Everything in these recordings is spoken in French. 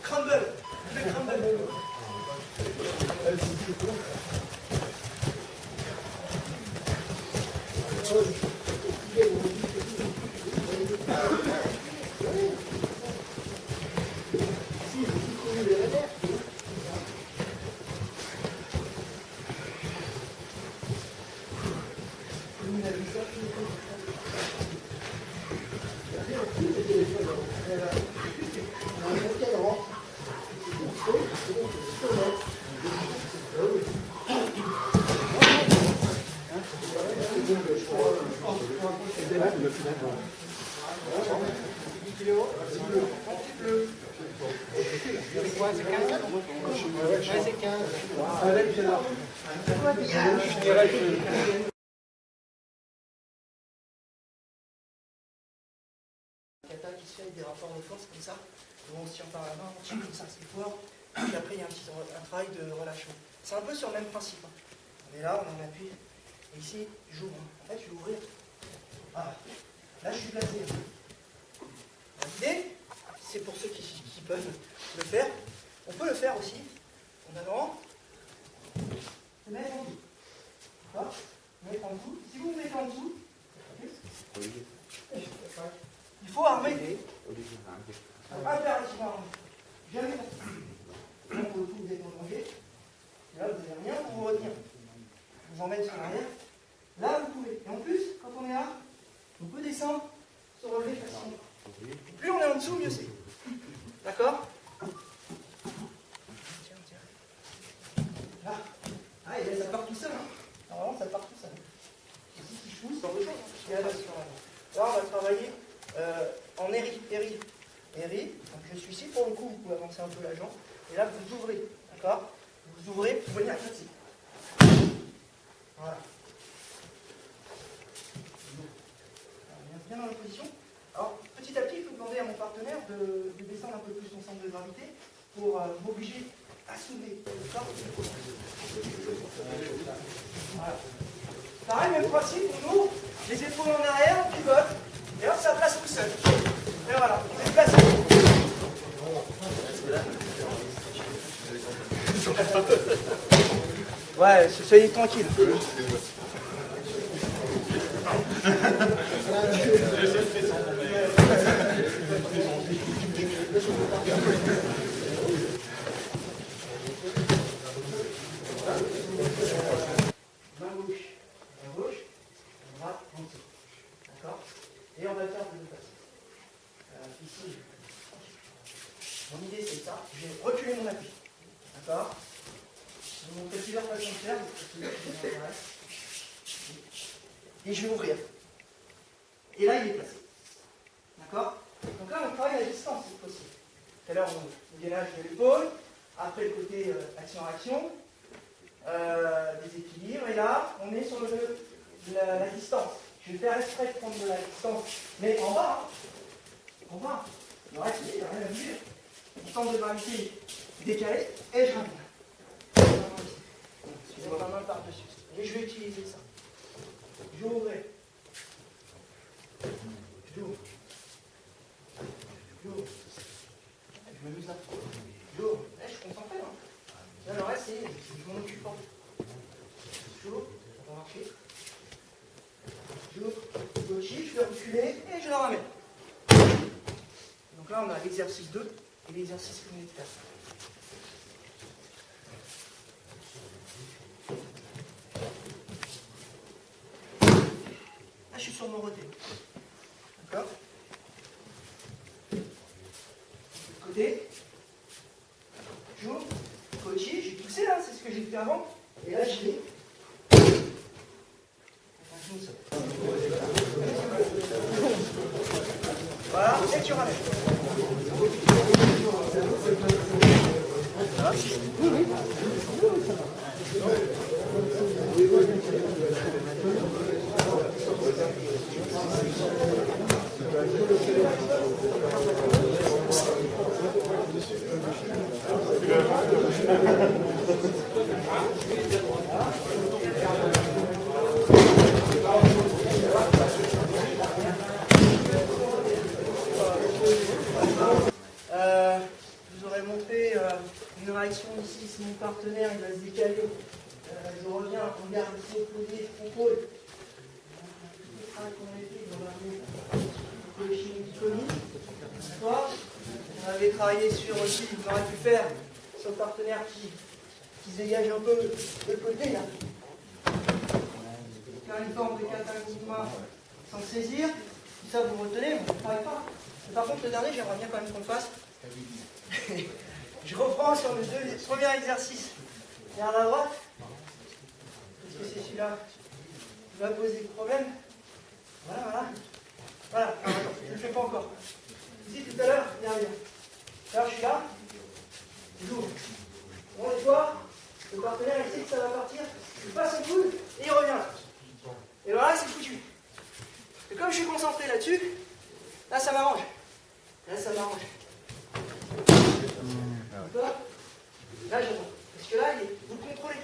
Crumble. Kata qui se fait avec des rapports de force comme ça, où on se tient par la main, on tient comme ça, c'est fort, puis après il y a un travail de relâchement. C'est un peu sur le même principe. Hein. On est là, on en appuie, et ici j'ouvre. En fait je vais ouvrir. Voilà. Là je suis placé. L'idée, c'est pour ceux qui peuvent le faire. On peut le faire aussi en avant. Se mettre en dessous. D'accord ? Mettre en dessous. Si vous vous mettez en dessous, il faut armer. Impérativement armer. Jamais pas. Donc, pour le coup, vous êtes en danger. Et là, vous n'avez rien pour vous retenir. Vous en mettez sur l'arrière. Là, vous pouvez. Et en plus, quand on est là, on peut descendre, se relever facilement. Plus on est en dessous, mieux c'est. D'accord ? Tiens. Là. Ah, et là, ça part tout seul. Hein. Normalement, ça part tout seul. Ici, si je pousse, dans le champ, il y a la sur là, on va travailler en éri. Donc, je suis ici, pour le coup, vous pouvez avancer un peu la jambe. Et là, vous ouvrez. D'accord ? Vous ouvrez, vous venez à passer. Voilà. Bien dans la position. Alors, petit à petit, je vais demander à mon partenaire de descendre un peu plus son centre de gravité pour m'obliger à soulever. D'accord ? Voilà. Pareil, même principe, on ouvre, les épaules en arrière, on pivote, et hop, ça place tout seul. Et voilà, on est placé. Ouais, soyez tranquille. Main gauche, droite, en dessous. D'accord ? Et on va le faire de deux façons. Ici, mon idée c'est ça, je vais reculer mon appui. D'accord ? Je vais vous montrer plusieurs façons de faire, et je vais ouvrir. Et là, il est placé. D'accord ? Donc là, on travaille à distance, si possible. Tout à l'heure, on gainage de l'épaule, après le côté action-action, des équilibres, et là, on est sur la distance. Je vais faire exprès de prendre de la distance, mais en bas, hein. En bas. Le reste, il n'y a rien à bouger. Mon centre de gravité décalé, et je ramène. Excusez-moi, ma main par-dessus. Et je vais utiliser ça. J'ouvre. J'ouvre. Je me mets ça. J'ouvre. Je suis concentré. Hein. Là, le reste, c'est je m'en occupe pas. J'ouvre. Ça va marcher. J'ouvre. Gaucher, je vais reculer et je la ramène. Donc là, on a l'exercice 2 et l'exercice que vous venez de faire. Là, je suis sur mon roté. D'accord ? Côté. J'ouvre. Côté. J'ai poussé là, c'est ce que j'ai fait avant. Et là, je vais. Voilà, et tu ramènes. direction ici, c'est mon partenaire, il va se décaler. Je reviens, on garde ici au collier, je contrôle. D'accord. On avait travaillé sur aussi, on aurait pu faire sur le partenaire qui se dégage un peu de côté là. Faire une forme de catagoutement sans saisir. Tout ça vous retenez, vous ne travaillez pas. Mais par contre le dernier, j'aimerais bien quand même qu'on le fasse. Je reprends sur le premier exercice. Vers la droite. Est-ce que c'est celui-là qui va poser le problème? Voilà, voilà. Voilà, alors, attends, je ne le fais pas encore. Ici tout à l'heure, il arrive. Alors je suis là, j'ouvre. On le voit, le partenaire il sait que ça va partir, il passe son coude et il revient. Et voilà, c'est foutu. Et comme je suis concentré là-dessus, là ça m'arrange. Là ça m'arrange. D'accord? Là j'attends. Parce que là, vous le contrôlez.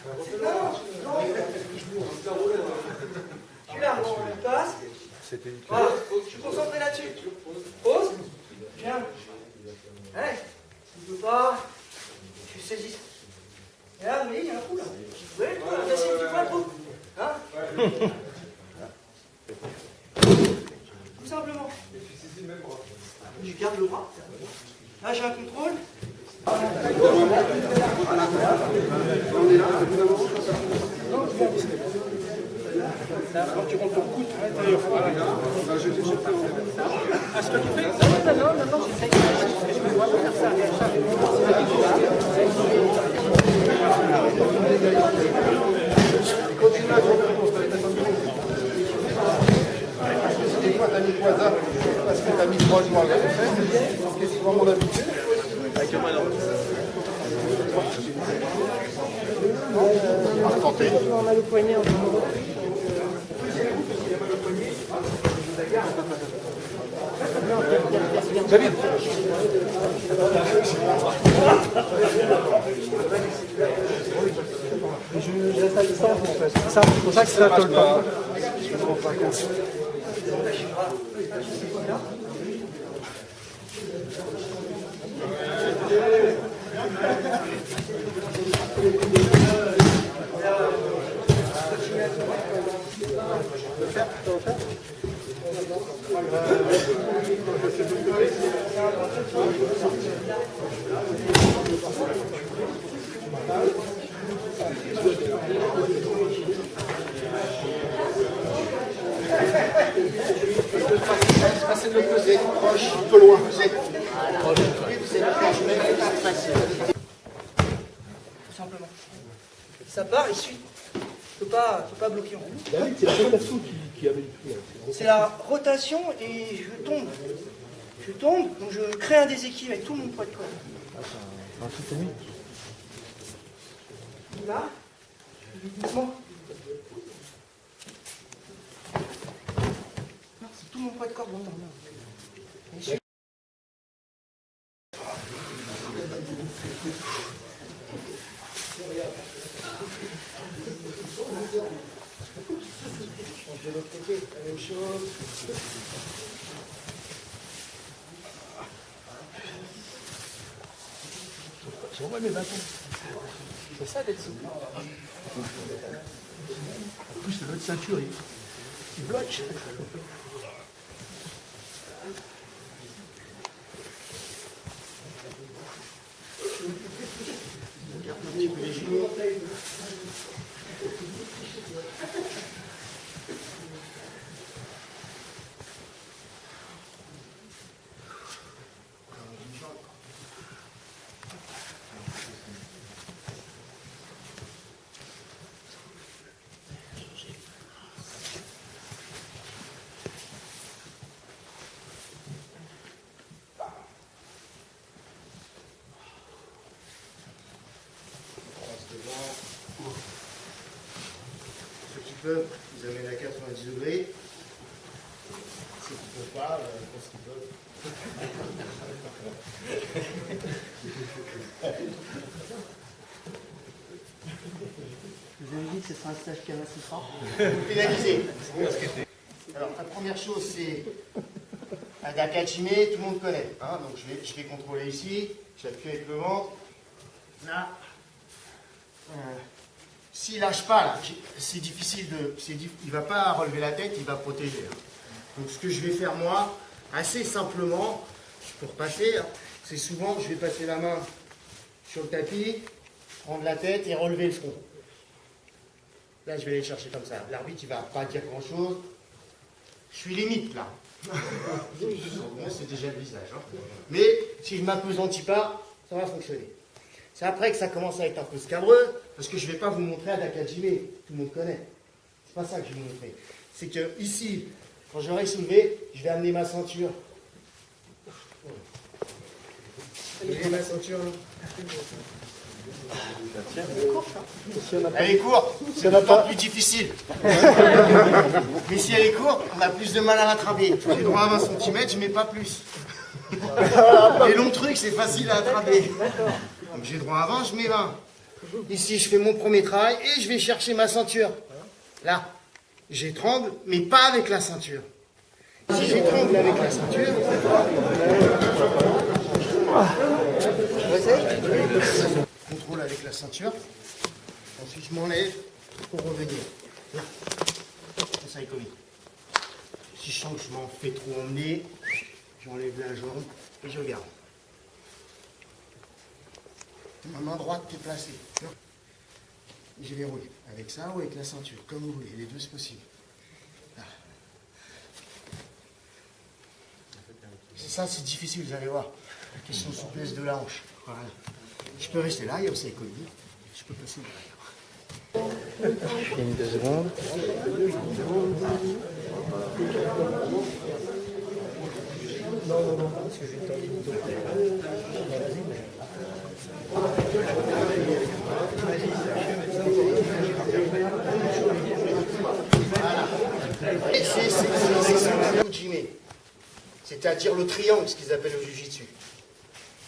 Non, je suis là, je passe. Voilà, je suis concentré là-dessus. Pause. Viens. Allez, je ne peux pas. Je saisis. Et là, vous voyez, il y a un trou là. Vous voyez le trou là? Cassez un petit peu le trou. Hein? Tout simplement. Je garde le bras. Là, j'ai un contrôle. Quand tu rentres ton coude à l'intérieur. Ah, ce que tu fais? Non, j'essaye. Je me vois pas faire ça. Continue à grandir. Des fois, t'as mis 3 heures parce que t'as mis 3 jours à le faire. C'est souvent mon habitude. Avec le main On a le poignet en David. Je reste à distance en fait. C'est pour ça que ça colle pas. Je me rends pas compte. Passez de l'autre côté, proche, un peu loin. Tout simplement. Ça part, il suit. Je ne peux pas bloquer en fait. C'est la rotation qui avait le tout. C'est la rotation et je tombe. Je tombe, donc je crée un déséquilibre avec tout mon poids de corps. Là, doucement. C'est tout mon poids de corps dans mon main. Et je... de l'autre côté, la même chose. J'envoie mes bâtons. C'est ça d'être souple. En plus, c'est notre ceinture, il bloque. Regarde un petit peu les genoux. Ceux qui peuvent, ils amènent à 90 degrés. Ceux qui ne peuvent pas, je pense qu'ils peuvent. Vous avez dit que ce sera un stage Kama-Sutra. Pénalisé. Alors, la première chose, c'est Un Nakajime, tout le monde connaît. Hein, donc je vais contrôler ici, j'appuie avec le ventre. Là. S'il lâche pas, là, c'est difficile de. Il ne va pas relever la tête, il va protéger. Hein. Donc ce que je vais faire moi, assez simplement, pour passer, hein, c'est souvent, je vais passer la main sur le tapis, prendre la tête et relever le front. Là, je vais aller le chercher comme ça. L'arbitre, il ne va pas dire grand-chose. Je suis limite, là. C'est déjà le visage. Hein. Mais si je ne m'appesantis pas, ça va fonctionner. C'est après que ça commence à être un peu scabreux, parce que je ne vais pas vous montrer un Nakajime. Tout le monde connaît. C'est pas ça que je vais vous montrer. C'est que ici, quand j'aurai soulevé, je vais amener ma ceinture. J'ai ma ceinture là. Elle est courte, c'est d'autant plus difficile. Mais si elle est courte, on a plus de mal à l'attraper. J'ai droit à 20 cm, je ne mets pas plus. Les longs trucs, c'est facile à attraper. Donc j'ai droit à 20, je mets 20. Ici, je fais mon premier travail et je vais chercher ma ceinture. Là, j'étrangle, mais pas avec la ceinture. Si j'étrangle avec la ceinture, contrôle avec la ceinture. Ensuite, je m'enlève pour revenir. Là, ça est commis. Si je sens que je m'en fais trop emmener, j'enlève la jambe et je regarde. Ma main droite est placée. Je verrouille avec ça ou avec la ceinture, comme vous voulez. Les deux, c'est possible. Là. Ça, c'est difficile, vous allez voir. La question de souplesse de la hanche. Voilà. Je peux rester là, il y a aussi économie. Je peux passer derrière. Une, 2 secondes. C'est-à-dire le triangle, ce qu'ils appellent au jiu-jitsu.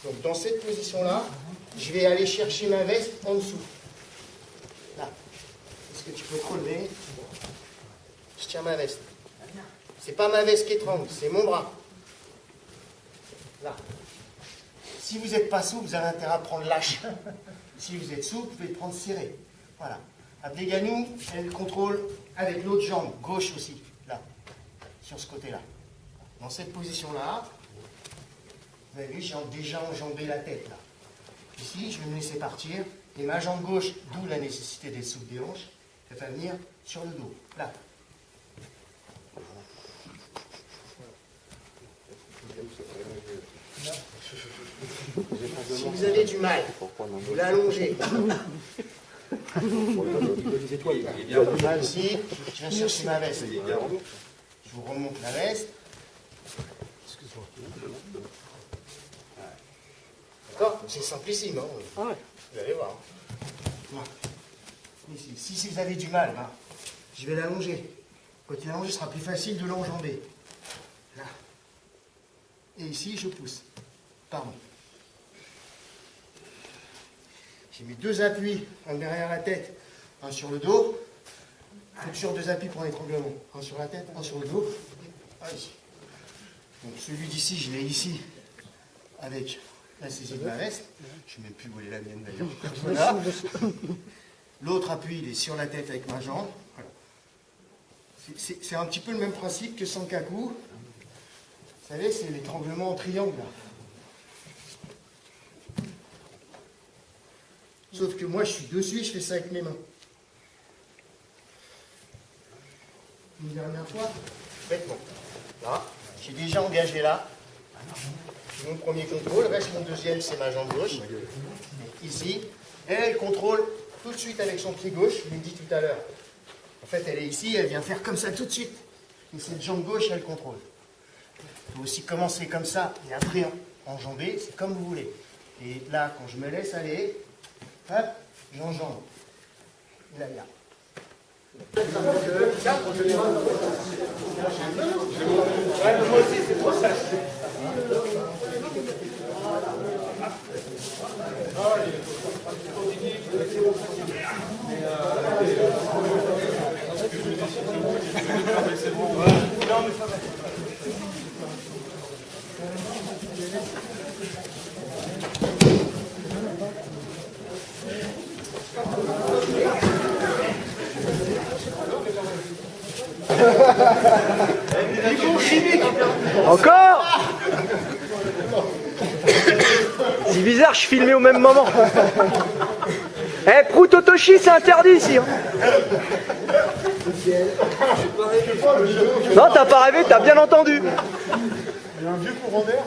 Donc dans cette position-là, je vais aller chercher ma veste en dessous. Là. Est-ce que tu peux te relever? Je tiens ma veste. C'est pas ma veste qui étrangle, c'est mon bras. Là. Si vous n'êtes pas souple, vous avez intérêt à prendre lâche. Si vous êtes souple, vous pouvez prendre serré. Voilà. Abdeganou, elle contrôle avec l'autre jambe, gauche aussi, là, sur ce côté-là. Dans cette position-là, vous avez vu, j'ai déjà enjambé la tête, là. Ici, je vais me laisser partir, et ma jambe gauche, d'où la nécessité d'être souple des hanches, elle va venir sur le dos, là. Si vous avez du mal, vous l'allongez. Ici, je viens chercher ma veste. Je vous remonte la veste. D'accord? C'est simplissime. Hein? Vous allez voir. Ici. Si vous avez du mal, hein, je vais l'allonger. Quand il est allongé, ce sera plus facile de l'enjamber. Là. Et ici, je pousse. Pardon. J'ai mis deux appuis, un derrière la tête, un sur le dos. Il faut toujours deux appuis pour l'étranglement. Un sur la tête, un sur le dos. Un ici. Donc celui d'ici, je l'ai ici, avec la saisie de ma veste. Je ne sais même plus où est la mienne d'ailleurs. Voilà. L'autre appui, il est sur la tête avec ma jambe. Voilà. C'est un petit peu le même principe que Sankaku. Vous savez, c'est l'étranglement en triangle. Là. Sauf que moi, je suis dessus, je fais ça avec mes mains. Une dernière fois, bêtement. Là, j'ai déjà engagé là. Mon premier contrôle, reste mon deuxième, c'est ma jambe gauche. Ici, elle contrôle tout de suite avec son pied gauche, je l'ai dit tout à l'heure. En fait, elle est ici, elle vient faire comme ça tout de suite. Et cette jambe gauche, elle contrôle. Il faut aussi commencer comme ça, et après enjamber, c'est comme vous voulez. Et là, quand je me laisse aller, hop, j'enjambe. Et là, il y a. Moi aussi, c'est trop ça. Encore? C'est bizarre, je filmais au même moment. Eh, Prout Otoshi, c'est interdit ici. Hein. Non, t'as pas rêvé, t'as bien entendu. Il y a un vieux courant d'air.